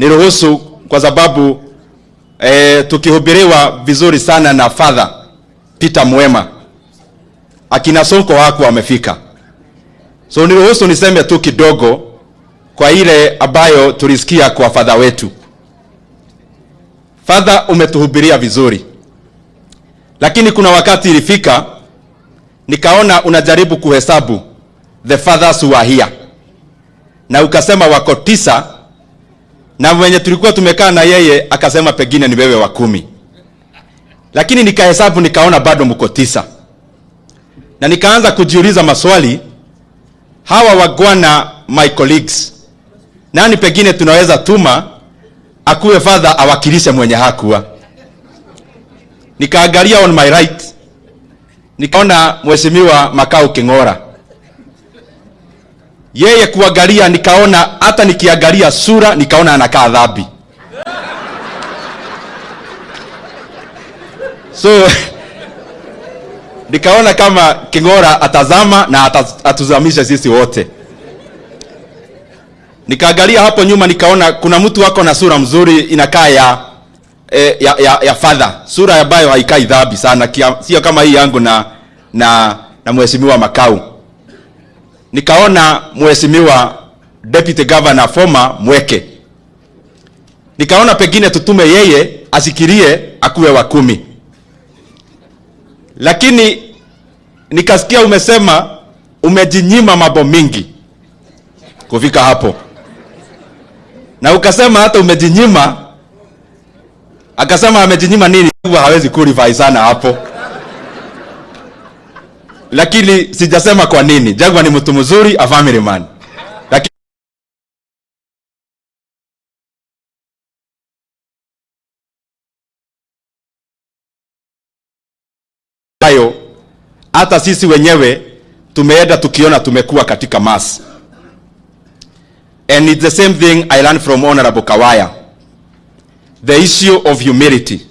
niruhusu kwa sababu tukihubiriwa vizuri sana na Father Peter Mwema, akina Sonko wako wamefika. So niruhusu niseme tu kidogo kwa ile ambayo tulisikia kwa Father wetu. Father, umetuhubiria vizuri, lakini kuna wakati ilifika nikaona unajaribu kuhesabu the fathers who are here, na ukasema wako 9, na mwenye tulikuwa tumekaa na yeye akasema pengine ni wewe wa 10. Lakini nikahesabu nikaona bado mko 9, na nikaanza kujiuliza maswali, hawa wagwana my colleagues, nani pengine tunaweza tuma akuwe Father awakilishe mwenye hakuwa? Nikaangalia on my right, nikaona Mheshimiwa Makau King'ora. Yeye kuangalia nikaona, hata nikiangalia sura nikaona anakaa Dhambi. So nikaona kama King'ora atazama na atuzamisha sisi wote. Nikaangalia hapo nyuma nikaona kuna mtu wako na sura mzuri inakaa ya Father. Sura ambayo haikai Dhambi sana, sio kama hii yangu na Mheshimiwa Makau. Nikaona Mheshimiwa Deputy Governor former Mweke. Nikaona pengine tutume yeye asikirie akuwe wa 10. Lakini nikasikia umesema umejinyima mambo mingi kufika hapo. Na ukasema hata umejinyima, akasema amejinyima nini? Hawezi qualify sana hapo. Lakini sijasema kwa nini. Jagwa ni mtu mzuri, a family man. Lakini hayo hata sisi wenyewe tumeenda tukiona tumekuwa katika mass. And it's the same thing I learned from Honorable Kawaya. The issue of humility.